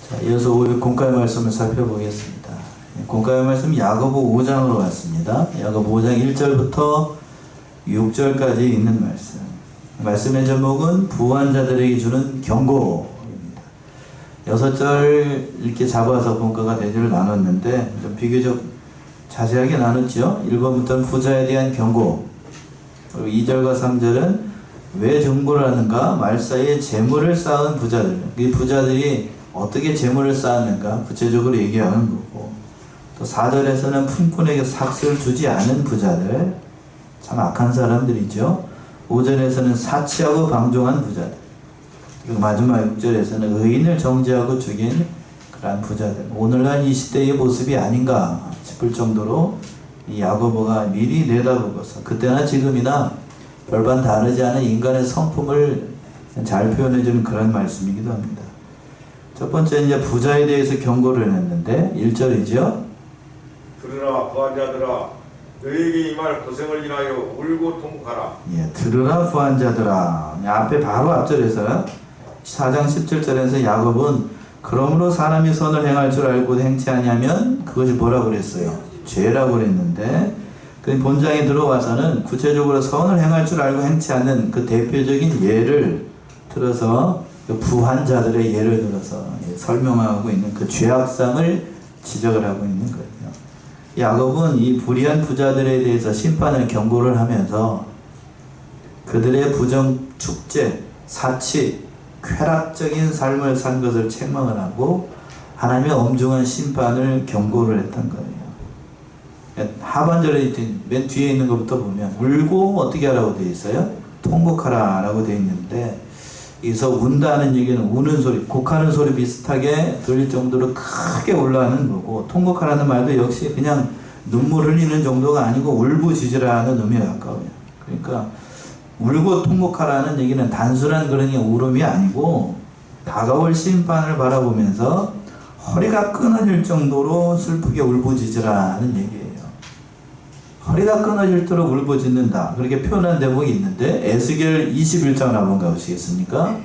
자, 이어서 오늘 공과의 말씀을 살펴보겠습니다. 공과의 말씀 야고보 5장으로 왔습니다. 야고보 5장 1절부터 6절까지 있는 말씀. 말씀의 제목은 부한 자들에게 주는 경고입니다. 6절 이렇게 잡아서 공과가 대조를 나눴는데 좀 비교적 자세하게 나눴죠. 1번부터는 부자에 대한 경고, 그리고 2절과 3절은 왜 경고를 하는가, 말사이에 재물을 쌓은 부자들, 이 부자들이 어떻게 재물을 쌓았는가 구체적으로 얘기하는 거고, 또 4절에서는 품꾼에게 삭스를 주지 않은 부자들, 참 악한 사람들이죠. 5절에서는 사치하고 방종한 부자들, 그리고 마지막 6절에서는 의인을 정죄하고 죽인 그러한 부자들. 오늘날 이 시대의 모습이 아닌가 싶을 정도로 이 야고보가 미리 내다보고서 그때나 지금이나 별반 다르지 않은 인간의 성품을 잘 표현해주는 그런 말씀이기도 합니다. 첫 번째 이제 부자에 대해서 경고를 했는데 1절이죠. 들으라 부한자들아, 너에게 임할 고생을 인하여 울고 통곡하라. 예, 들으라 부한자들아. 앞에 바로 앞절에서 4장 17절에서 야곱은 그러므로 사람이 선을 행할 줄 알고 행치 아니하면 그것이 뭐라고 그랬어요? 죄라고 그랬는데, 그 본장에 들어와서는 구체적으로 선을 행할 줄 알고 행치 않는 그 대표적인 예를 들어서 그 부한 자들의 예를 들어서 설명하고 있는 그 죄악상을 지적을 하고 있는 거예요. 야곱은 이 불의한 부자들에 대해서 심판을 경고를 하면서 그들의 부정, 축제, 사치, 쾌락적인 삶을 산 것을 책망을 하고 하나님의 엄중한 심판을 경고를 했던 거예요. 하반절에 맨 뒤에 있는 것부터 보면 울고 어떻게 하라고 되어 있어요? 통곡하라 라고 되어 있는데, 여기서 운다는 얘기는 우는 소리, 곡하는 소리 비슷하게 들릴 정도로 크게 올라가는 거고, 통곡하라는 말도 역시 그냥 눈물 흘리는 정도가 아니고 울부짖으라는 의미에 가까워요. 그러니까 울고 통곡하라는 얘기는 단순한 그런 울음이 아니고 다가올 심판을 바라보면서 허리가 끊어질 정도로 슬프게 울부짖으라는 얘기예요. 허리가 끊어질도록 울부짖는다, 그렇게 표현한 대목이 있는데, 에스겔 21장을 한번 가보시겠습니까?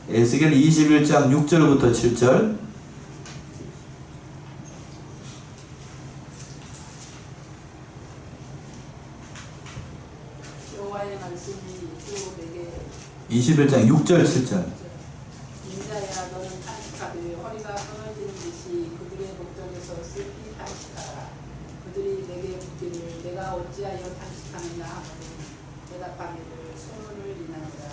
에스겔 21장 6절부터 7절. 여호와의 말씀이 또 내게 21장 6절 7절. 인자야, 너는 탄식하되 허리가 끊어지는 듯이 그들의 목전에서 슬피 탄식하라. 그들이 내게 묻기를 내가 어찌하여 탄식하느냐 하거든 대답하기를 소문을 인하니라.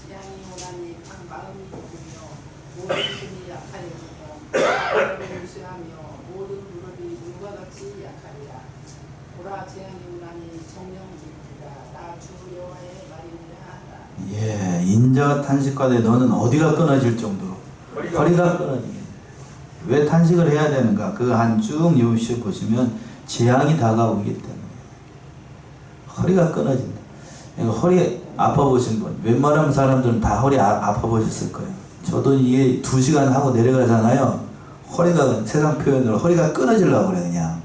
재앙이 오나니 각 마음이 기쁘며 모든 힘이 약하여지며 마음을 무시하며 모든 무릎이 물과 같이 약하리라. 보라, 재앙이 오나니 정령이니라. 나 주 여호와의 말이니라 하라. 예, 인자가 탄식하되 너는 어디가 끊어질 정도로 허리가 끊어지게. 왜 탄식을 해야 되는가? 그 한 쭉 요시 보시면 재앙이 다가오기 때문에 허리가 끊어진다. 그러니까 허리 아파 보신 분, 웬만한 사람들은 다 허리 아파 보셨을 거예요. 저도 이게 2시간 하고 내려가잖아요. 허리가, 세상 표현으로 허리가 끊어지려고 그래요, 그냥.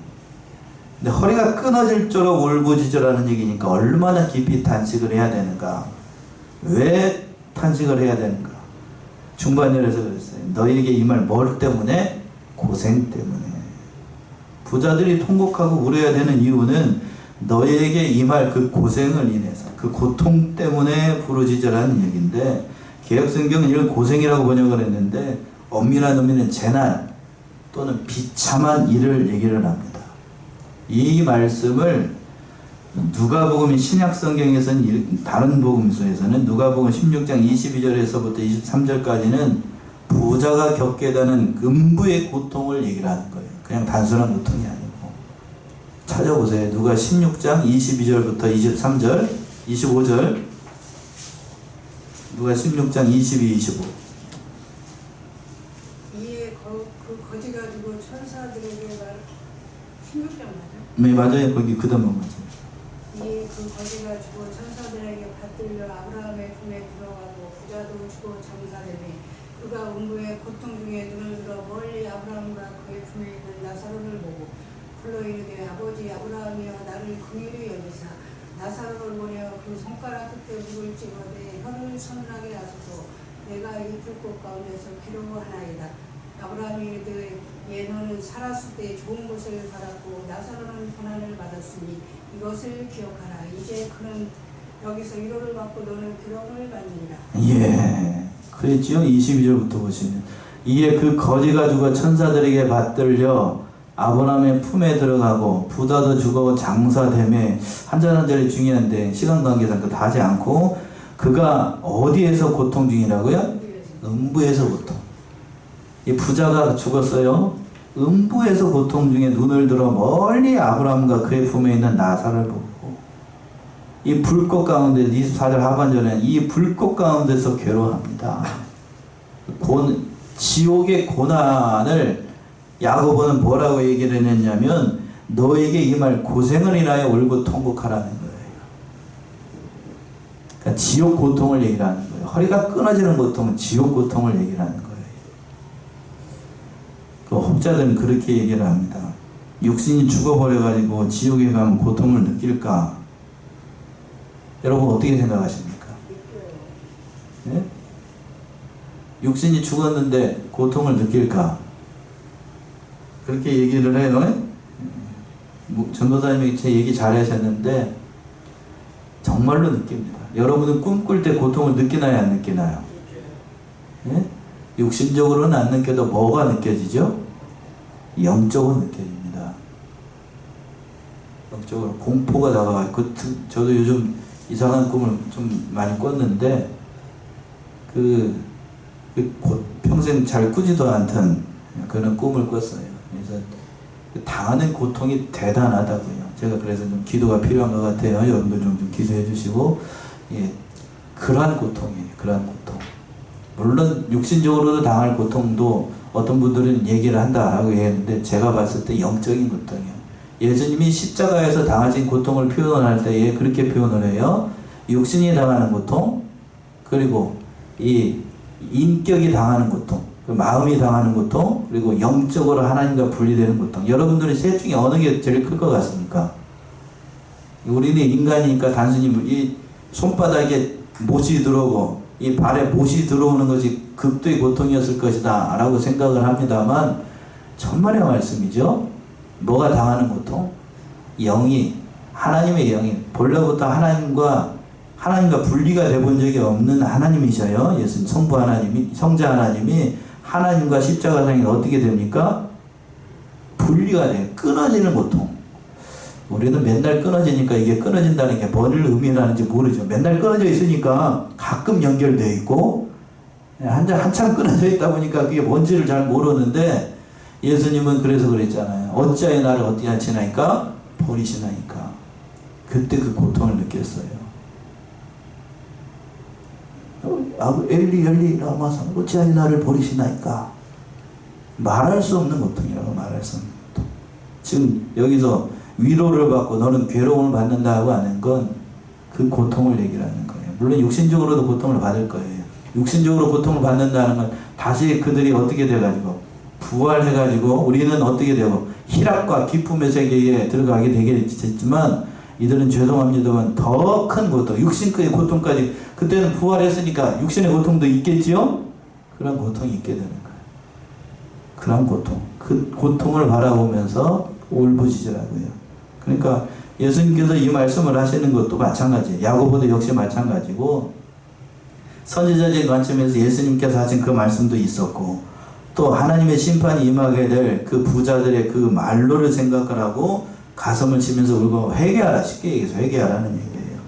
근데 허리가 끊어질 정도로 울부짖으라는 얘기니까 얼마나 깊이 탄식을 해야 되는가? 왜 탄식을 해야 되는가? 중반절에서 그랬어요. 너희에게 임할 뭘 때문에? 고생 때문에. 부자들이 통곡하고 울어야 되는 이유는 너희에게 임할 그 고생을 인해서, 그 고통 때문에 부르짖으라는 얘기인데, 개혁성경은 이걸 고생이라고 번역을 했는데 엄밀한 의미는 재난 또는 비참한 일을 얘기를 합니다. 이 말씀을 누가복음 신약성경에서는, 다른 복음서에서는 누가복음 16장 22절에서부터 23절까지는 부자가 겪게 되는 음부의 고통을 얘기를 하는 거예요. 그냥 단순한 고통이 아니고. 찾아보세요. 누가 16장 22절부터 23절, 25절. 누가 16장 22, 25. 이에 그 거지 가지고 천사들에게 16장 맞아? 네, 맞아요. 거기 그 단문 맞아요. 이에 그 거지 가지고 천사들에게 받들려 아브라함의 품에 들어가고 부자도 주고 장사되니 그가 음부의 고통 중에 눈을 들어 멀리 아브라함과 그의 품에 있는 나사로를 보고 불러 이르되 아버지 아브라함이여 나를 긍휼히 여기사 나사로를 보내어 그 손가락 끝에 물을 찍어대 혀를 서늘하게 하소서. 내가 이 불꽃 가운데서 기름하나이다. 아브라함이 이르되 예 너는 살았을 때 좋은 것을 받았고 나사로는 고난을 받았으니 이것을 기억하라. 이제 그는 여기서 위로를 받고 너는 괴로움을 받느니라. 예, 그랬지요. 22절부터 보시면 이에 그 거지가 죽어 천사들에게 받들려 아브라함의 품에 들어가고 부다도 죽어 장사됨에 한 절 한 절이 중요한데 시간 관계상 그거 다 하지 않고 그가 어디에서 고통 중이라고요? 음부에서 고통. 이 부자가 죽었어요. 음부에서 고통 중에 눈을 들어 멀리 아브라함과 그의 품에 있는 나사를 보고 이 불꽃 가운데 24절 하반절에는 이 불꽃 가운데서 괴로워합니다. 지옥의 고난을 야고보는 뭐라고 얘기를 했냐면 너에게 임할 고생을 인하여 울고 통곡하라는 거예요. 그러니까 지옥 고통을 얘기를 하는 거예요. 허리가 끊어지는 고통은 지옥 고통을 얘기를 하는 거예요. 그 혹자들은 그렇게 얘기를 합니다. 육신이 죽어버려가지고 지옥에 가면 고통을 느낄까? 여러분 어떻게 생각하십니까? 네? 육신이 죽었는데 고통을 느낄까? 그렇게 얘기를 해요. 전도사님이 제 얘기 잘 하셨는데 정말로 느낍니다. 여러분은 꿈꿀 때 고통을 느끼나요? 안 느끼나요? 네? 육신적으로는 안 느껴도 뭐가 느껴지죠? 영적으로 느껴집니다. 영적으로 공포가 다가와요. 저도 요즘 이상한 꿈을 좀 많이 꿨는데 평생 잘 꾸지도 않던 그런 꿈을 꿨어요. 그래서 당하는 고통이 대단하다고요. 제가 그래서 좀 기도가 필요한 것 같아요. 여러분들 좀 기도해 주시고, 예, 그러한 고통이에요. 그러한 고통. 물론 육신적으로도 당할 고통도 어떤 분들은 얘기를 한다라고 했는데 제가 봤을 때 영적인 고통이에요. 예수님이 십자가에서 당하신 고통을 표현할 때에 그렇게 표현을 해요. 육신이 당하는 고통, 그리고 이 인격이 당하는 고통, 마음이 당하는 고통, 그리고 영적으로 하나님과 분리되는 고통. 여러분들이 셋 중에 어느 게 제일 클 것 같습니까? 우리는 인간이니까 단순히 이 손바닥에 못이 들어오고 이 발에 못이 들어오는 것이 극도의 고통이었을 것이다 라고 생각을 합니다만 천만의 말씀이죠. 뭐가 당하는 고통? 영이, 하나님의 영이 본래부터 하나님과 분리가 되본 적이 없는 하나님이셔요. 예수님 성부 하나님이, 성자 하나님이 하나님과 십자가상에 어떻게 됩니까? 분리가 돼요. 끊어지는 고통. 우리는 맨날 끊어지니까 이게 끊어진다는 게 뭔 의미라는지 모르죠. 맨날 끊어져 있으니까 가끔 연결되어 있고 한참 끊어져 있다 보니까 그게 뭔지를 잘 모르는데 예수님은 그래서 그랬잖아요. 어찌하여 나를 어찌하시나이까? 버리시나이까. 그때 그 고통을 느꼈어요. 엘리 라마사 어찌하여 나를 버리시나이까. 말할 수 없는 고통이라고 말할 수 없는 고통. 지금 여기서 위로를 받고 너는 괴로움을 받는다고 하는 건 그 고통을 얘기를 하는 거예요. 물론 육신적으로도 고통을 받을 거예요. 육신적으로 고통을 받는다는 건 다시 그들이 어떻게 돼가지고 부활해가지고 우리는 어떻게 되고 희락과 기쁨의 세계에 들어가게 되겠지만 이들은 죄송합니다만 더 큰 고통, 육신의 고통까지 그때는 부활했으니까 육신의 고통도 있겠지요? 그런 고통이 있게 되는 거예요. 그런 고통, 그 고통을 바라보면서 울부짖으라고요. 그러니까 예수님께서 이 말씀을 하시는 것도 마찬가지예요. 야고보도 역시 마찬가지고 선지자적인 관점에서 예수님께서 하신 그 말씀도 있었고 또 하나님의 심판이 임하게 될 그 부자들의 그 말로를 생각을 하고 가슴을 치면서 울고 회개하라. 쉽게 얘기해서 회개하라는 얘기예요.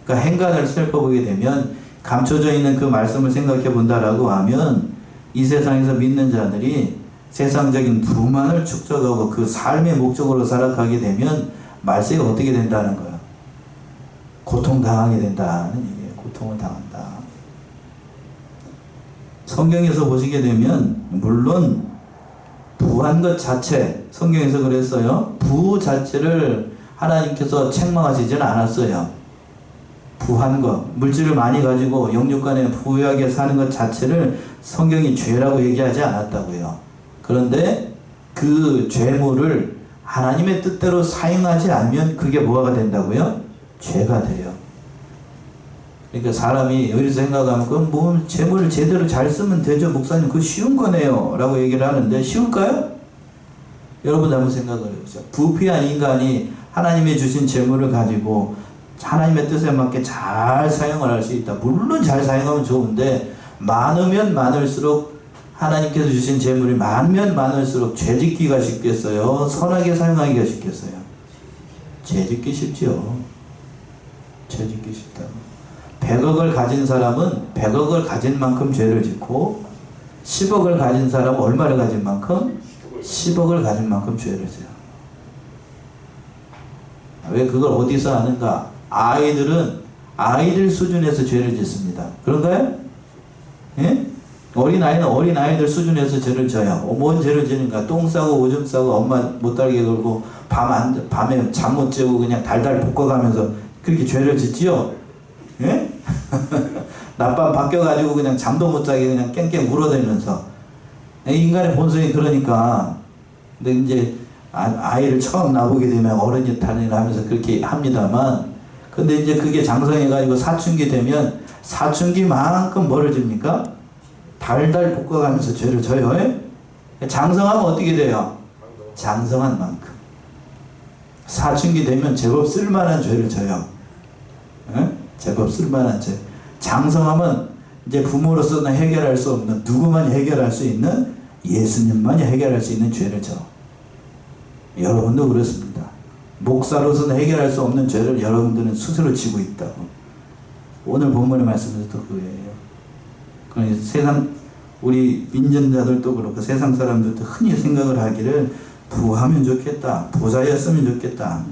그러니까 행간을 살펴보게 되면 감춰져 있는 그 말씀을 생각해 본다라고 하면 이 세상에서 믿는 자들이 세상적인 불만을 축적하고 그 삶의 목적으로 살아가게 되면 말세가 어떻게 된다는 거야? 고통당하게 된다는 얘기예요. 고통을 당한다. 성경에서 보시게 되면 물론 부한 것 자체, 성경에서 그랬어요. 부 자체를 하나님께서 책망하시지는 않았어요. 부한 것, 물질을 많이 가지고 영육간에 부유하게 사는 것 자체를 성경이 죄라고 얘기하지 않았다고요. 그런데 그 죄물을 하나님의 뜻대로 사용하지 않으면 그게 뭐가 된다고요? 죄가 돼요. 그러니까 사람이 여기서 생각하면 그건 뭐 재물을 제대로 잘 쓰면 되죠 목사님 그거 쉬운 거네요 라고 얘기를 하는데 쉬울까요? 여러분 한번 생각을 해보세요. 부패한 인간이 하나님의 주신 재물을 가지고 하나님의 뜻에 맞게 잘 사용을 할 수 있다. 물론 잘 사용하면 좋은데 많으면 많을수록 하나님께서 주신 재물이 많으면 많을수록 죄짓기가 쉽겠어요? 선하게 사용하기가 쉽겠어요? 죄짓기 쉽죠. 죄짓기 쉽다. 100억을 가진 사람은 100억을 가진 만큼 죄를 짓고 10억을 가진 사람은 얼마를 가진 만큼? 10억을 가진 만큼 죄를 져요. 왜 그걸 어디서 아는가? 아이들은 아이들 수준에서 죄를 짓습니다. 그런가요? 예? 어린아이는 어린아이들 수준에서 죄를 져요. 뭔 죄를 지는가? 똥 싸고 오줌 싸고 엄마 못 달게 걸고 밤에 잠 못 재고 그냥 달달 볶아가면서 그렇게 죄를 짓지요? 예? 낮밤 바뀌어가지고 그냥 잠도 못 자게 그냥 깽깽 울어대면서 인간의 본성이 그러니까. 근데 이제 아이를 처음 나보게 되면 어른이 다니를 하면서 그렇게 합니다만 근데 이제 그게 장성해가지고 사춘기 되면 사춘기만큼 뭐를 집니까? 달달 볶아가면서 죄를 져요. 장성하면 어떻게 돼요? 장성한 만큼. 사춘기 되면 제법 쓸만한 죄를 져요. 제법 쓸만한 죄. 장성하면 이제 부모로서는 해결할 수 없는 누구만이 해결할 수 있는 예수님만이 해결할 수 있는 죄를 져. 여러분도 그렇습니다. 목사로서는 해결할 수 없는 죄를 여러분들은 스스로 지고 있다고. 오늘 본문의 말씀에서도 그거예요. 그러니 세상 우리 민전자들도 그렇고 세상 사람들도 흔히 생각을 하기를 부하면 좋겠다, 부자였으면 좋겠다,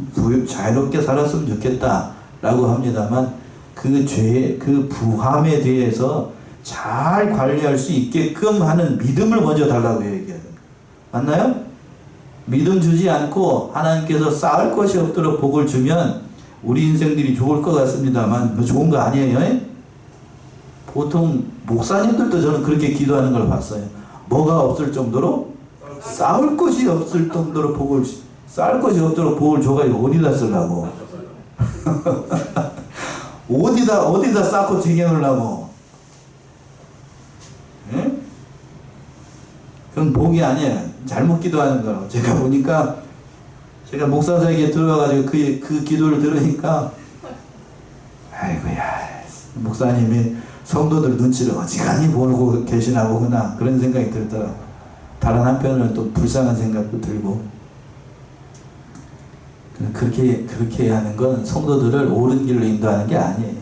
자유롭게 살았으면 좋겠다 라고 합니다만 그 죄, 그 부함에 대해서 잘 관리할 수 있게끔 하는 믿음을 먼저 달라고 얘기해요. 맞나요? 믿음 주지 않고 하나님께서 쌓을 것이 없도록 복을 주면 우리 인생들이 좋을 것 같습니다만 좋은 거 아니에요? 보통 목사님들도 저는 그렇게 기도하는 걸 봤어요. 뭐가 없을 정도로 쌓을 것이 없을 정도로 복을 쌓을 것이 없도록 복을 줘가지고 어디다 쓰려고 어디다 쌓고 쟁여놓으려고. 예? 그건 복이 아니에요. 잘못 기도하는 거라고. 제가 보니까 제가 목사에게 들어가가지고 그 기도를 들으니까 아이고야 목사님이 성도들 눈치를 어지간히 보고 계시나 보구나 그런 생각이 들더라고요. 다른 한편으로는 또 불쌍한 생각도 들고 그렇게 하는 건 성도들을 옳은 길로 인도하는 게 아니에요.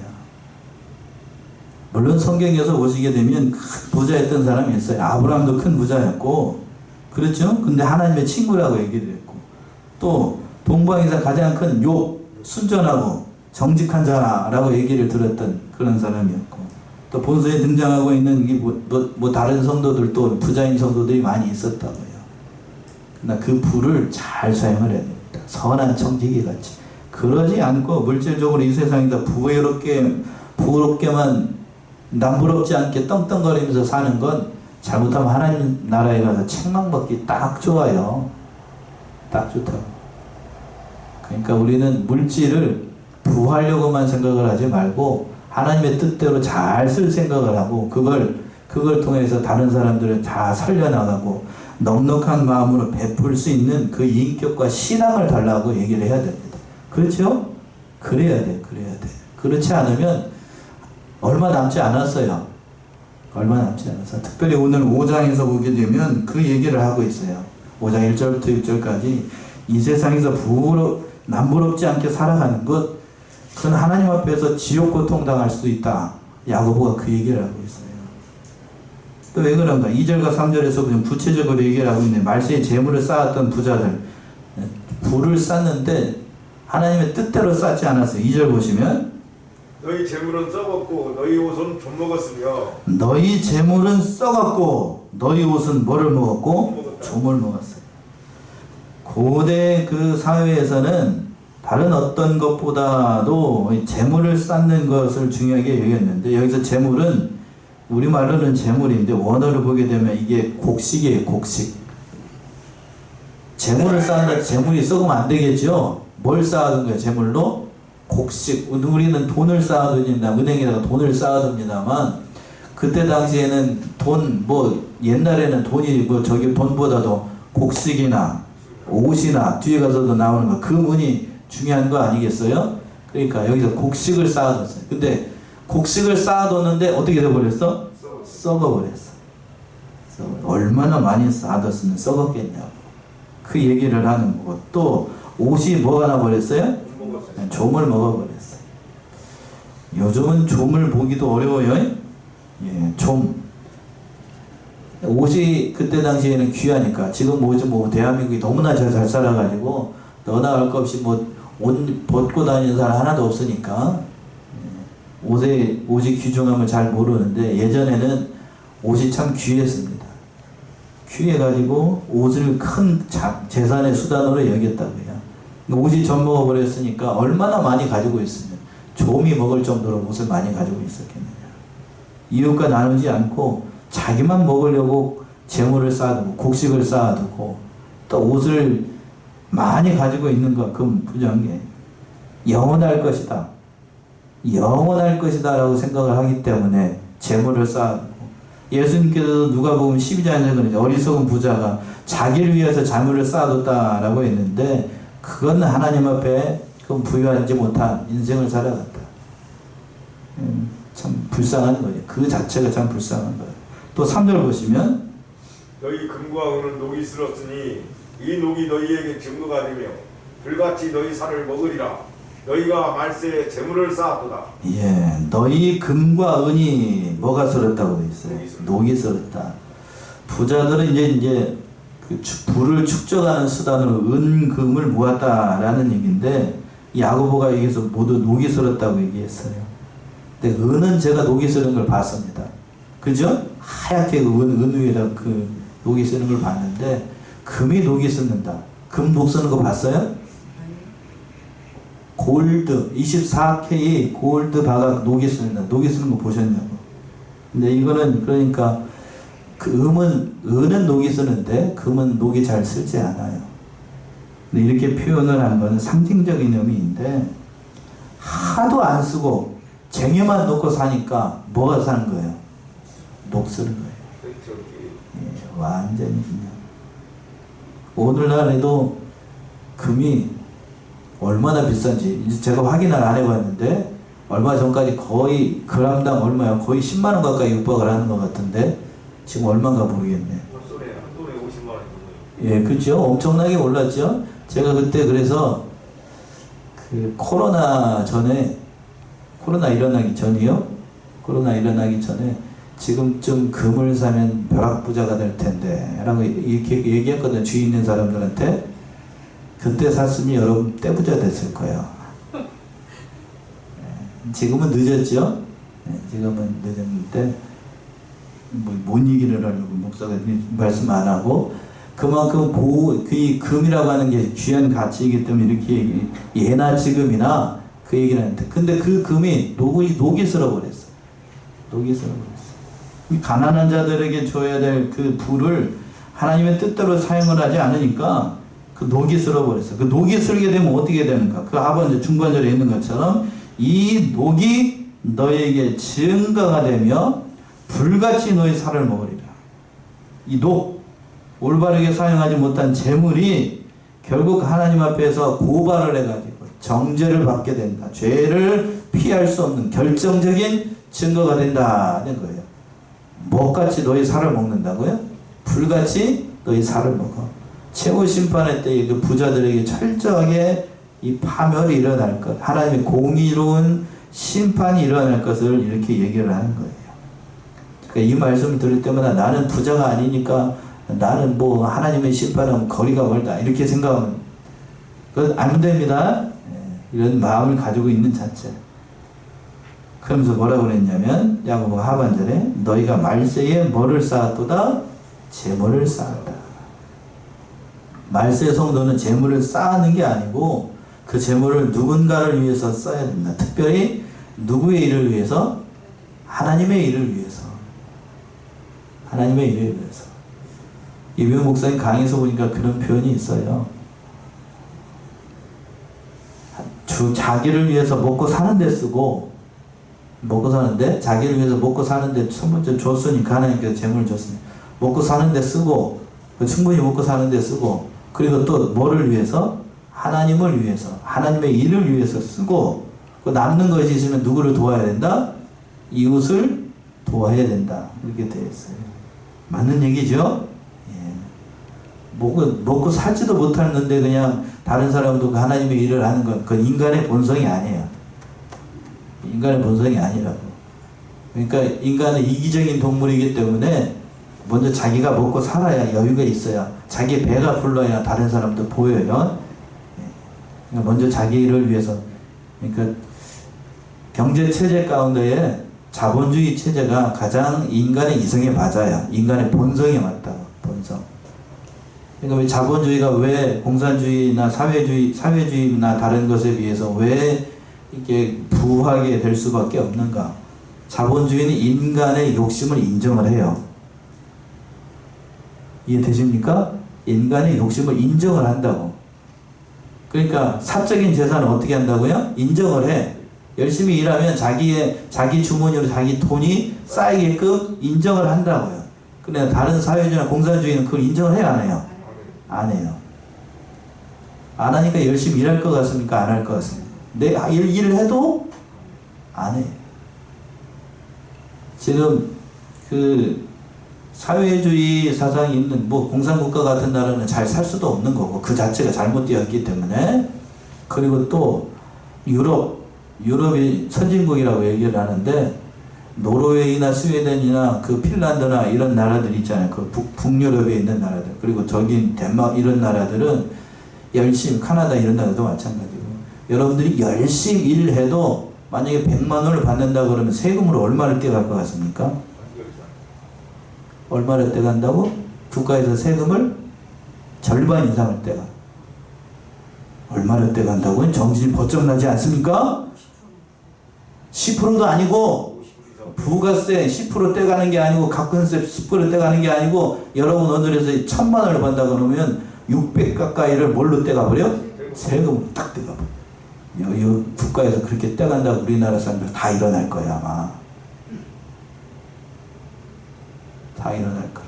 물론 성경에서 보시게 되면 큰 부자였던 사람이 있어요. 아브라함도 큰 부자였고 그렇죠? 근데 하나님의 친구라고 얘기를 했고 또 동방에서 가장 큰 욥 순전하고 정직한 자라고 얘기를 들었던 그런 사람이었고 또 본서에 등장하고 있는 뭐 다른 성도들도 부자인 성도들이 많이 있었다고요. 그러나 그 부를 잘 사용을 해야 됩니다. 선한 청지기 같이. 그러지 않고 물질적으로 이 세상에다 부럽게만 남부럽지 않게 떵떵거리면서 사는 건 잘못하면 하나님 나라에 가서 책망받기 딱 좋아요. 딱 좋다고. 그러니까 우리는 물질을 부하려고만 생각을 하지 말고 하나님의 뜻대로 잘 쓸 생각을 하고 그걸 통해서 다른 사람들을 다 살려나가고 넉넉한 마음으로 베풀 수 있는 그 인격과 신앙을 달라고 얘기를 해야 됩니다. 그렇죠? 그래야 돼. 그렇지 않으면 얼마 남지 않았어요. 얼마 남지 않았어. 특별히 오늘 5장에서 보게 되면 그 얘기를 하고 있어요. 5장 1절부터 6절까지 이 세상에서 남부럽지 않게 살아가는 것 그건 하나님 앞에서 지옥 고통 당할 수도 있다. 야고보가 그 얘기를 하고 있어요. 또 왜 그런가? 2절과 3절에서 그냥 구체적으로 얘기를 하고 있네. 말세에 재물을 쌓았던 부자들 부를 쌓는데 하나님의 뜻대로 쌓지 않았어요. 2절 보시면 너희 재물은 썩었고 너희 옷은 좀 먹었으며 너희 재물은 썩었고 너희 옷은 뭐를 먹었고? 좀을 먹었어요. 고대 그 사회에서는 다른 어떤 것보다도 재물을 쌓는 것을 중요하게 여겼는데 여기서 재물은 우리말로는 재물인데 원어를 보게 되면 이게 곡식이에요. 곡식. 재물을 쌓는데 재물이 썩으면 안 되겠죠. 뭘 쌓아둔 거예요? 재물로? 곡식, 우리는 돈을 쌓아둡니다. 은행에다가 돈을 쌓아둡니다만 그때 당시에는 돈, 뭐 옛날에는 돈이 뭐 저기 돈보다도 곡식이나 옷이나 뒤에 가서도 나오는 거, 그 문이 중요한 거 아니겠어요? 그러니까 여기서 곡식을 쌓아뒀어요. 근데 곡식을 쌓아뒀는데 어떻게 돼버렸어? 썩어버렸어. 얼마나 많이 쌓아뒀으면 썩었겠냐고. 그 얘기를 하는 거고, 또 옷이 뭐가 나버렸어요? 좀을 먹어버렸어요. 요즘은 좀을 보기도 어려워요. 예, 좀. 옷이 그때 당시에는 귀하니까, 지금 뭐 대한민국이 너무나 잘 살아가지고 너나 할 것 없이 뭐 옷 벗고 다니는 사람 하나도 없으니까 옷이 귀중함을 잘 모르는데, 예전에는 옷이 참 귀했습니다. 귀해가지고 옷을 큰 재산의 수단으로 여겼다고요. 옷이 좀 먹어버렸으니까 얼마나 많이 가지고 있으면 좀이 먹을 정도로 옷을 많이 가지고 있었겠느냐. 이웃과 나누지 않고 자기만 먹으려고 재물을 쌓아두고 곡식을 쌓아두고 또 옷을 많이 가지고 있는 것, 그 부정한 게 영원할 것이다. 영원할 것이다 라고 생각을 하기 때문에 재물을 쌓아두고, 예수님께서도 누가복음 12장에 그러죠. 어리석은 부자가 자기를 위해서 재물을 쌓아뒀다라고 했는데, 그건 하나님 앞에 그 부유하지 못한 인생을 살아갔다. 참 불쌍한 거예요. 그 자체가 참 불쌍한 거예요. 또 3절 보시면, 너희 금과 은은 녹이 슬었으니 이 녹이 너희에게 증거가 되며 불같이 너희 살을 먹으리라. 너희가 말세에 재물을 쌓았도다. 예, 너희 금과 은이 뭐가 슬었다고 되어 있어요? 녹이 슬었다. 부자들은 이제 그 부를 축적하는 수단으로 은, 금을 모았다라는 얘기인데, 야고보가 여기서 모두 녹이 슬었다고 얘기했어요. 근데 은은 제가 녹이 슬은 걸 봤습니다. 그죠? 하얗게 은 위에다 그 녹이 쓰는 걸 봤는데, 금이 녹이 쓰는다. 금 녹 쓰는 거 봤어요? 골드 24K 골드 바가 녹이 쓰는다. 녹이 쓰는 거 보셨냐고. 근데 이거는 그러니까 그 은은 녹이 쓰는데 금은 녹이 잘 쓰지 않아요. 근데 이렇게 표현을 한 거는 상징적인 의미인데, 하도 안 쓰고 쟁여만 놓고 사니까 뭐가 사는 거예요? 녹 쓰는 거예요. 예, 완전히 그냥. 오늘날에도 금이 얼마나 비싼지 이제 제가 확인을 안 해봤는데, 얼마 전까지 거의 그람당 얼마야? 거의 10만 원 가까이 육박을 하는 것 같은데 지금 얼마인가 모르겠네. 한 돈에 50만 원. 예, 그렇죠. 엄청나게 올랐죠. 제가 그때 그래서 그 코로나 일어나기 전이요. 코로나 일어나기 전에 지금쯤 금을 사면 벼락부자가 될 텐데 라고 이렇게 얘기했거든요. 주위 있는 사람들한테. 그때 샀으면 여러분 떼부자 됐을 거예요. 지금은 늦었죠. 지금은 늦었는데 뭔 얘기를 하려고 목사가 말씀 안 하고, 그만큼 그 금이라고 하는 게 귀한 가치이기 때문에 이렇게 예나 지금이나 그 얘기를 하는데, 근데 그 금이 녹이 슬어버렸어. 녹이 슬어버렸어. 가난한 자들에게 줘야 될 그 부를 하나님의 뜻대로 사용을 하지 않으니까 그 녹이 슬어버렸어. 그 녹이 슬게 되면 어떻게 되는가? 그 하반 중반절에 있는 것처럼 이 녹이 너에게 증거가 되며 불같이 너의 살을 먹으리라. 이 녹, 올바르게 사용하지 못한 재물이 결국 하나님 앞에서 고발을 해가지고 정죄를 받게 된다. 죄를 피할 수 없는 결정적인 증거가 된다는 거예요. 뭐같이 너희 살을 먹는다고요? 불같이 너희 살을 먹어. 최후 심판의 때에 그 부자들에게 철저하게 이 파멸이 일어날 것, 하나님의 공의로운 심판이 일어날 것을 이렇게 얘기를 하는 거예요. 그러니까 이 말씀을 들을 때마다 나는 부자가 아니니까 나는 뭐 하나님의 심판은 거리가 멀다 이렇게 생각하면 그건 안 됩니다. 이런 마음을 가지고 있는 자체. 그러면서 뭐라고 그랬냐면, 야고보 하반절에 너희가 말세에 뭐를 쌓았도다? 재물을 쌓았다. 말세 성도는 재물을 쌓는 게 아니고 그 재물을 누군가를 위해서 써야 된다. 특별히 누구의 일을 위해서? 하나님의 일을 위해서. 하나님의 일을 위해서. 이병 목사님 강의에서 보니까 그런 표현이 있어요. 자기를 위해서 먹고 사는데 쓰고, 먹고 사는데, 자기를 위해서 먹고 사는데 첫 번째 줬으니까, 하나님께서 재물을 줬으니까 먹고 사는데 쓰고, 충분히 먹고 사는데 쓰고, 그리고 또 뭐를 위해서? 하나님을 위해서, 하나님의 일을 위해서 쓰고, 그 남는 것이 있으면 누구를 도와야 된다? 이웃을 도와야 된다. 이렇게 되어 있어요. 맞는 얘기죠? 예. 먹고 살지도 못하는데 그냥 다른 사람도 하나님의 일을 하는 건 그건 인간의 본성이 아니에요. 인간의 본성이 아니라고. 그러니까 인간은 이기적인 동물이기 때문에 먼저 자기가 먹고 살아야 여유가 있어야, 자기 배가 불러야 다른 사람도 보여요. 그러니까 먼저 자기 일을 위해서. 그러니까 경제 체제 가운데에 자본주의 체제가 가장 인간의 이성에 맞아요. 인간의 본성에 맞다고. 본성. 그러니까 왜 자본주의가 왜 공산주의나 사회주의나 다른 것에 비해서 왜 이게 부하게 될 수밖에 없는가? 자본주의는 인간의 욕심을 인정을 해요. 이해되십니까? 인간의 욕심을 인정을 한다고. 그러니까 사적인 재산을 어떻게 한다고요? 인정을 해. 열심히 일하면 자기 주머니로 자기 돈이 쌓이게끔 인정을 한다고요. 근데 다른 사회주의나 공산주의는 그걸 인정을 해야 안 해요? 안 해요. 안 하니까 열심히 일할 것 같습니까? 안 할 것 같습니까? 내 일을 해도 안 해. 지금 그 사회주의 사상이 있는 뭐 공산국가 같은 나라는 잘 살 수도 없는 거고, 그 자체가 잘못되어 있기 때문에. 그리고 또 유럽이 선진국이라고 얘기를 하는데, 노르웨이나 스웨덴이나 그 핀란드나 이런 나라들 있잖아요. 그 북유럽에 있는 나라들. 그리고 저기 덴마크 이런 나라들은 열심히, 카나다 이런 나라도 마찬가지고, 여러분들이 열심히 일해도 만약에 100만 원을 받는다 그러면 세금으로 얼마를 떼갈 것 같습니까? 얼마를 떼간다고? 국가에서 세금을 절반 이상을 떼가. 얼마를 떼간다고요? 정신이 번쩍 나지 않습니까? 10%도 아니고, 부가세 10% 떼가는 게 아니고, 가끔세 10% 떼가는 게 아니고, 여러분 오늘에서 1000만 원을 번다 그러면 600 가까이를 뭘로 떼가버려? 세금으로 딱 떼가버려. 이 국가에서 그렇게 떼간다고 우리나라 사람들 다 일어날 거야, 아마. 다 일어날 거야.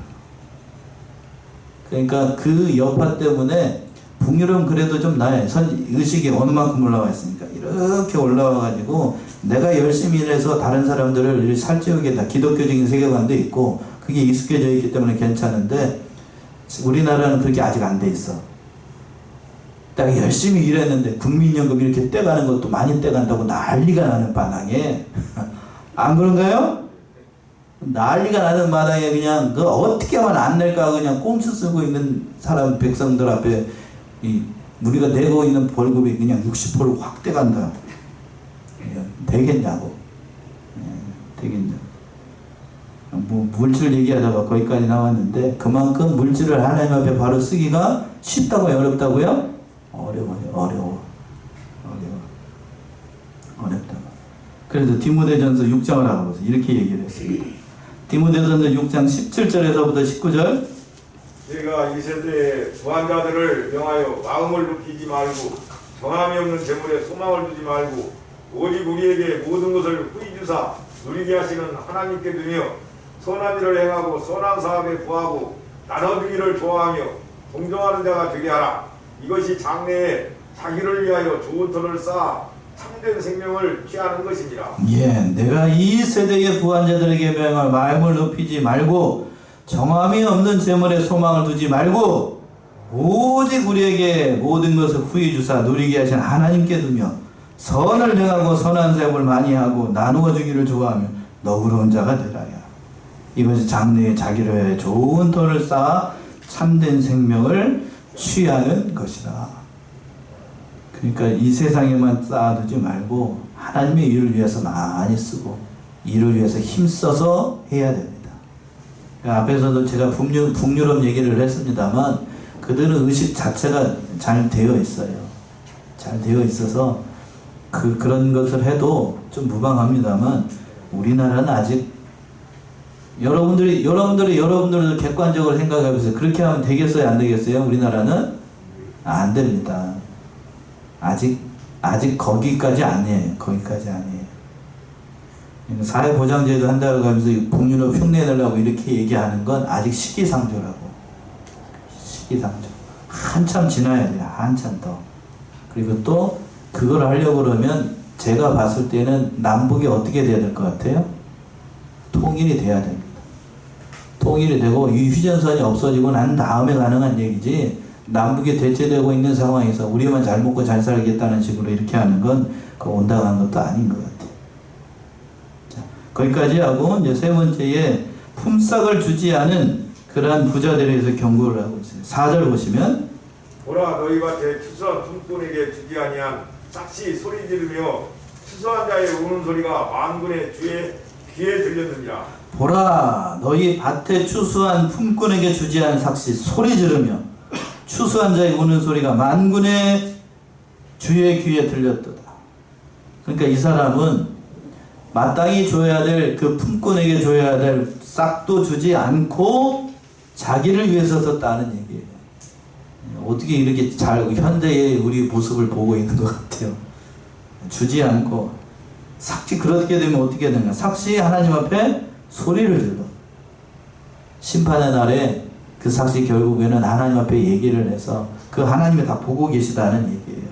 그러니까 그 여파 때문에 북유럽은 그래도 좀 나아요. 의식이 어느 만큼 올라와 있으니까. 이렇게 올라와가지고 내가 열심히 일해서 다른 사람들을 살찌우겠다. 기독교적인 세계관도 있고 그게 익숙해져 있기 때문에 괜찮은데, 우리나라는 그렇게 아직 안 돼 있어. 딱 열심히 일했는데 국민연금 이렇게 떼가는 것도 많이 떼간다고 난리가 나는 마당에 안 그런가요? 난리가 나는 마당에 그냥 그 어떻게 하면 안 낼까 그냥 꼼수 쓰고 있는 사람, 백성들 앞에 우리가 내고 있는 월급이 그냥 60%를 확 떼간다. 되겠냐고. 되겠냐고. 뭐 물질 얘기하다가 거기까지 나왔는데, 그만큼 물질을 하나님 앞에 바로 쓰기가 쉽다고요? 어렵다고요? 어려워. 어렵다. 그래서 디모데전서 6장을 하고 이렇게 얘기를 했습니다. 디모데전서 6장 17절에서부터 19절. 내가 이 세대의 부한자들을 명하여 마음을 높이지 말고 정함이 없는 재물에 소망을 두지 말고 오직 우리에게 모든 것을 후히 주사 누리게 하시는 하나님께 두며 선한 일을 행하고 선한 사업에 구하고 나눠주기를 좋아하며 동정하는 자가 되게 하라. 이것이 장래에 자기를 위하여 좋은 터를 쌓아 참된 생명을 취하는 것입니다. 예, 내가 이 세대의 부한자들에게 명하여 마음을 높이지 말고 정함이 없는 재물에 소망을 두지 말고 오직 우리에게 모든 것을 후히 주사 누리게 하신 하나님께 두며 선을 행하고 선한 사업을 많이 하고 나누어 주기를 좋아하며 너그러운 자가 되라야. 이것이 장래에 자기를 위해 좋은 터를 쌓아 참된 생명을 취하는 것이다. 그러니까 이 세상에만 쌓아두지 말고 하나님의 일을 위해서 많이 쓰고 일을 위해서 힘써서 해야 됩니다. 앞에서도 제가 북유럽 얘기를 했습니다만 그들은 의식 자체가 잘 되어 있어요. 잘 되어 있어서 그런 것을 해도 좀 무방합니다만 우리나라는 아직 여러분들이 객관적으로 생각해 보세요. 그렇게 하면 되겠어요? 안 되겠어요? 우리나라는 안 됩니다. 아직 아직 거기까지 아니에요. 거기까지 아니에요. 사회보장제도 한다고 하면서 복륜업 흉내내려고 이렇게 얘기하는 건 아직 시기상조라고. 시기상조. 한참 지나야 돼요. 한참 더. 그리고 또 그걸 하려고 그러면 제가 봤을 때는 남북이 어떻게 돼야 될 것 같아요? 통일이 돼야 됩니다. 통일이 되고 이 휴전선이 없어지고 난 다음에 가능한 얘기지, 남북이 대체되고 있는 상황에서 우리만 잘 먹고 잘 살겠다는 식으로 이렇게 하는 건 그 온당한 것도 아닌 것 같아요. 자, 거기까지 하고 이제 세 번째에 품삯을 주지 않은 그러한 부자들에 대해서 경고를 하고 있어요. 4절 보시면 보라 너희 밭에 추수한 품꾼에게 주지 아니한 싹시 소리 지르며 추수한 자의 우는 소리가 만군의 주의 귀에 들렸느니라. 보라 너희 밭에 추수한 품꾼에게 주지 않은 삭시 소리 지르며 추수한 자의 우는 소리가 만군의 주의 귀에 들렸도다. 그러니까 이 사람은 마땅히 줘야 될 그 품꾼에게 줘야 될 싹도 주지 않고 자기를 위해서 썼다는 얘기예요. 어떻게 이렇게 잘 현대의 우리 모습을 보고 있는 것 같아요. 주지 않고 삭시. 그렇게 되면 어떻게 되는가? 삭시 하나님 앞에 소리를 질러. 심판의 날에 그 삭시 결국에는 하나님 앞에 얘기를 해서 그 하나님이 다 보고 계시다는 얘기예요.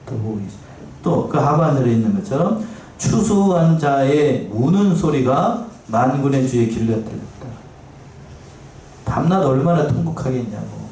또 보고 계시. 또 그 하반절에 있는 것처럼 추수한 자의 우는 소리가 만군의 주에 길려 들렸다. 밤낮 얼마나 통곡하겠냐고.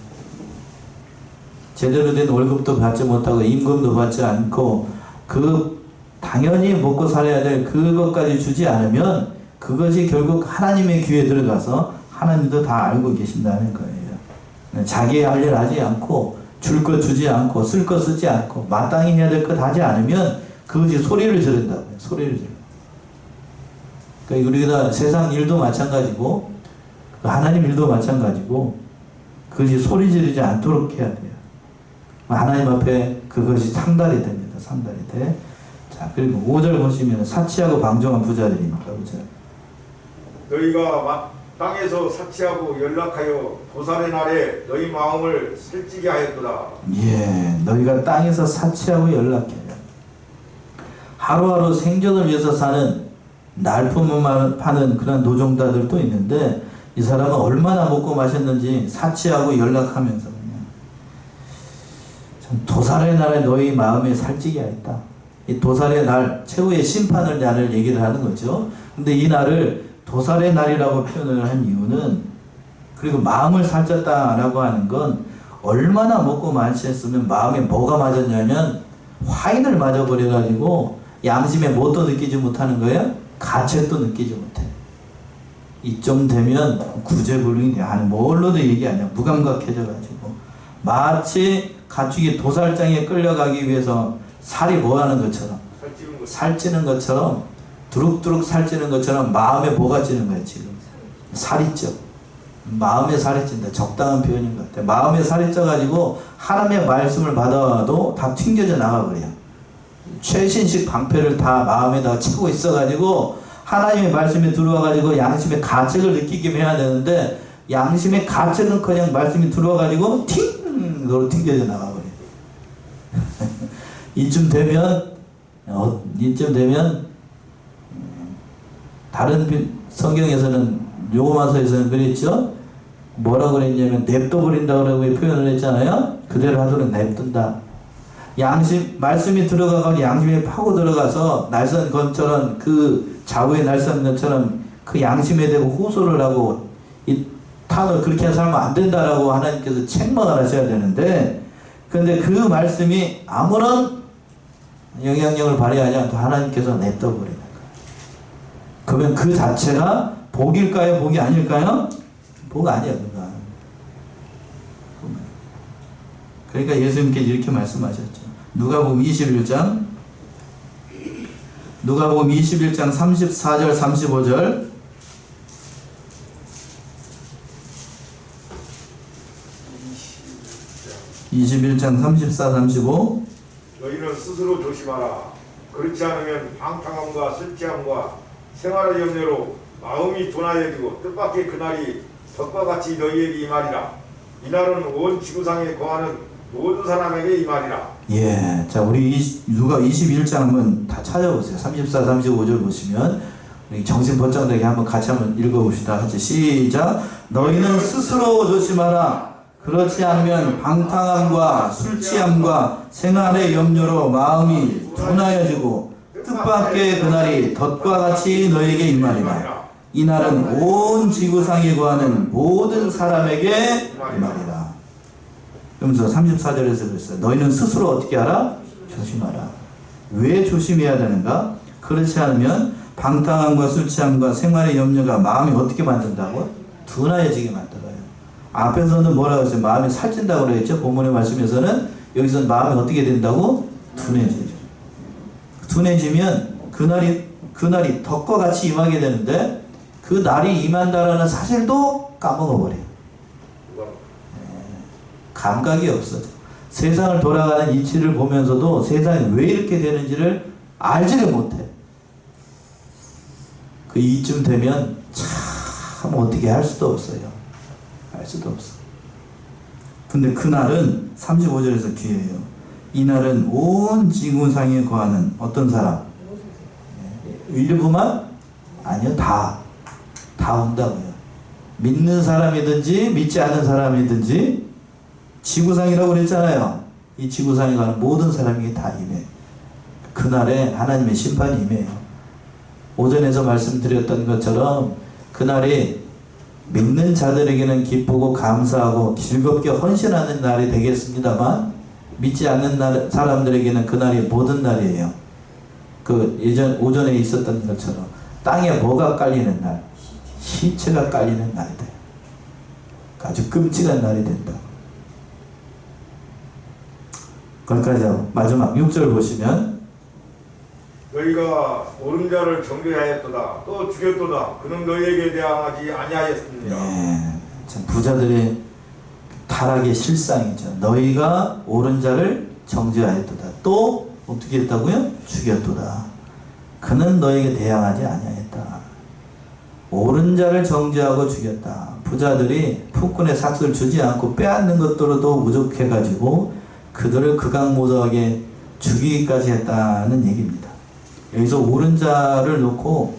제대로 된 월급도 받지 못하고 임금도 받지 않고 그 당연히 먹고 살아야 될 그것까지 주지 않으면 그것이 결국 하나님의 귀에 들어가서 하나님도 다 알고 계신다는 거예요. 자기의 할 일 하지 않고 줄 것 주지 않고 쓸 것 쓰지 않고 마땅히 해야 될 것 하지 않으면 그것이 소리를 지른다고요. 소리를 지르. 그러니까 우리가 세상 일도 마찬가지고 하나님 일도 마찬가지고 그것이 소리 지르지 않도록 해야 돼요. 하나님 앞에 그것이 상달이 됩니다. 상달이 돼. 자, 그리고 5절 보시면 사치하고 방종한 부자들입니다. 5절. 너희가 땅에서 사치하고 연락하여 도살의 날에 너희 마음을 살찌게 하였도다. 예, 너희가 땅에서 사치하고 연락해요. 하루하루 생존을 위해서 사는 날품을 파는 그런 노동자들도 있는데 이 사람은 얼마나 먹고 마셨는지 사치하고 연락하면서 그냥 참 도살의 날에 너희 마음에 살찌게 하였다. 이 도살의 날, 최후의 심판을 날을 얘기를 하는 거죠. 근데 이 날을 도살의 날이라고 표현을 한 이유는, 그리고 마음을 살쪘다라고 하는 건 얼마나 먹고 마셨으면 마음에 뭐가 맞았냐면 화인을 맞아버려가지고 양심에 뭣도 느끼지 못하는 거예요? 가책도 느끼지 못해. 이쯤 되면 구제불능이 돼. 아니 뭘로도 얘기 아니야. 무감각해져가지고 마치 가축이 도살장에 끌려가기 위해서 살이 뭐하는 것처럼, 살찌는 것처럼, 두룩두룩 살찌는 것처럼 마음에 뭐가 찌는 거예요 지금? 살이 쪄. 마음에 살이 찐다. 적당한 표현인 것 같아요. 마음에 살이 쪄가지고 하나님의 말씀을 받아도 다 튕겨져 나가버려요. 최신식 방패를 다 마음에다가 치고 있어가지고 하나님의 말씀이 들어와가지고 양심의 가책을 느끼게 해야 되는데 양심의 가책은 그냥 말씀이 들어와가지고 팅으로 튕겨져 나가버려요. 이쯤 되면 다른 성경에서는 요고마서에서는 그랬죠. 뭐라고 그랬냐면 냅둬버린다고 표현을 했잖아요. 그대로 하도록 냅둔다. 양심, 말씀이 들어가고 양심에 파고 들어가서 날선 것처럼 그 좌우에 날선 것처럼 그 양심에 대고 호소를 하고 이 탕을 그렇게 살면 안 된다라고 하나님께서 책망을 하셔야 되는데, 근데 그 말씀이 아무런 영향력을 발휘하지 않고 하나님께서 냅둬버리는 거예요. 그러면 그 자체가 복일까요? 복이 아닐까요? 복 아니에요. 그거. 그러니까 예수님께서 이렇게 말씀하셨죠. 누가복음 21장 34절 35절 21장 34, 35 너희는 스스로 조심하라. 그렇지 않으면 방탕함과 술취함과 생활의 염려로 마음이 둔하여지고 뜻밖의 그날이 덕과 같이 너희에게 임하리라. 이날은 온 지구상에 거하는 모든 사람에게 임하리라. 예, 자 우리 누가 21장 한번 다 찾아보세요. 34, 35절 보시면 우리 정신 번쩍되게 한번 같이 한번 읽어봅시다. 같이 시작. 너희는 스스로 조심하라. 그렇지 않으면 방탕함과 술 취함과 생활의 염려로 마음이 둔하여지고 뜻밖의 그날이 덫과 같이 너에게 임하리라. 이 날은 온 지구상에 거하는 모든 사람에게 임하리라. 그러면서 34절에서 그랬어요. 너희는 스스로 어떻게 하라? 조심하라. 왜 조심해야 되는가? 그렇지 않으면 방탕함과 술 취함과 생활의 염려가 마음이 어떻게 만든다고? 둔하여지게 만들어요. 앞에서는 뭐라고 했어요? 마음이 살찐다고 그랬죠? 본문의 말씀에서는 여기서는 마음이 어떻게 된다고? 둔해지죠. 둔해지면 그날이 덕과 같이 임하게 되는데 그 날이 임한다라는 사실도 까먹어버려요. 감각이 없어져. 세상을 돌아가는 이치를 보면서도 세상이 왜 이렇게 되는지를 알지를 못해. 그 이쯤 되면 참 어떻게 할 수도 없어요. 할 수도 없어. 근데 그날은 35절에서 기회예요. 이 날은 온 지구상에 거하는 어떤 사람? 일부만? 아니요, 다 온다고요. 믿는 사람이든지 믿지 않는 사람이든지 지구상이라고 그랬잖아요. 이 지구상에 가는 모든 사람이 다 임해. 그날에 하나님의 심판이 임해요. 오전에서 말씀드렸던 것처럼 그날이 믿는 자들에게는 기쁘고 감사하고 즐겁게 헌신하는 날이 되겠습니다만 믿지 않는 사람들에게는 그날이 모든 날이에요. 그 예전 오전에 있었던 것처럼 땅에 뭐가 깔리는 날? 시체가 깔리는 날이 돼요. 아주 끔찍한 날이 된다. 거기까지 마지막 6절 보시면 너희가 옳은 자를 정죄하였도다 또 죽였도다 그는 너희에게 대항하지 아니하였습니다. 네, 참 부자들의 타락의 실상이죠. 너희가 옳은 자를 정죄하였도다 또 어떻게 했다고요? 죽였도다. 그는 너희에게 대항하지 아니하였다. 옳은 자를 정죄하고 죽였다. 부자들이 폭군의 삭슬 주지 않고 빼앗는 것들로도 무족해가지고 그들을 극악무도하게 죽이기까지 했다는 얘기입니다. 여기서 옳은 자를 놓고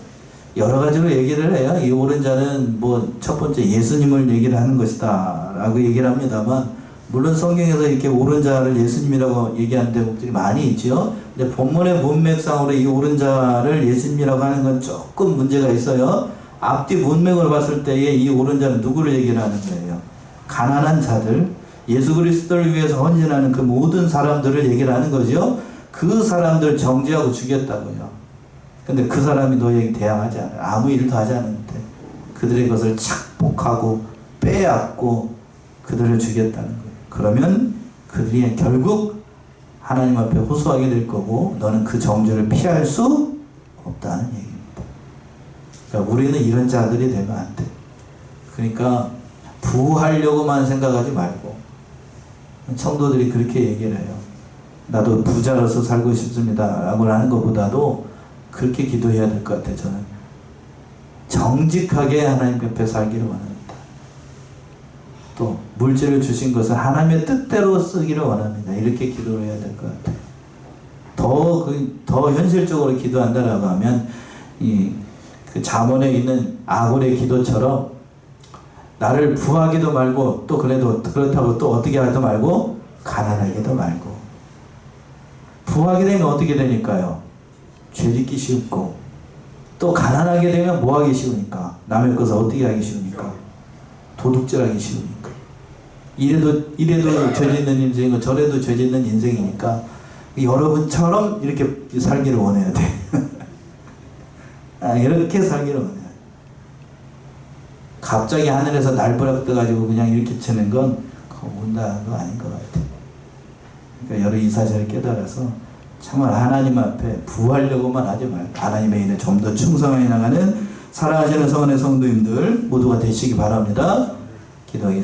여러 가지로 얘기를 해요. 이 옳은 자는 뭐 첫 번째 예수님을 얘기를 하는 것이다 라고 얘기를 합니다만 물론 성경에서 이렇게 옳은 자를 예수님이라고 얘기하는 대목들이 많이 있죠. 근데 본문의 문맥상으로 이 옳은 자를 예수님이라고 하는 건 조금 문제가 있어요. 앞뒤 문맥을 봤을 때에 이 옳은 자는 누구를 얘기를 하는 거예요? 가난한 자들, 예수 그리스도를 위해서 헌신하는 그 모든 사람들을 얘기를 하는 거죠. 그 사람들 정죄하고 죽였다고요. 근데 그 사람이 너에게 대항하지 않아요. 아무 일도 하지 않는데 그들의 것을 착복하고 빼앗고 그들을 죽였다는 거예요. 그러면 그들이 결국 하나님 앞에 호소하게 될 거고 너는 그 정죄를 피할 수 없다는 얘기입니다. 그러니까 우리는 이런 자들이 되면 안 돼. 그러니까 부하려고만 생각하지 말고 성도들이 그렇게 얘기를 해요. 나도 부자로서 살고 싶습니다 라고 하는 것보다도 그렇게 기도해야 될 것 같아요. 저는 정직하게 하나님 옆에 살기를 원합니다. 또 물질을 주신 것을 하나님의 뜻대로 쓰기를 원합니다. 이렇게 기도를 해야 될 것 같아요. 더 현실적으로 기도한다라고 하면 그 잠언에 있는 아골의 기도처럼 나를 부하기도 말고 또 그렇다고 또 어떻게 하기도 말고 가난하기도 말고. 부하게 되면 어떻게 되니까요? 죄짓기 쉽고 또 가난하게 되면 뭐 하기 쉬우니까 남의 것을 어떻게 하기 쉬우니까 도둑질하기 쉬우니까 이래도 죄짓는 인생이고 저래도 죄짓는 인생이니까 여러분처럼 이렇게 살기를 원해야 돼. 이렇게 살기를 원해요. 갑자기 하늘에서 날벼락 떠가지고 그냥 이렇게 치는 건 온다는 거 아닌 것 같아요. 그러니까 여러 이 사실을 깨달아서 정말 하나님 앞에 부하려고만 하지 말고 하나님의 일에 좀 더 충성하게 나가는 사랑하시는 성원의 성도님들 모두가 되시기 바랍니다. 기도하겠습니다.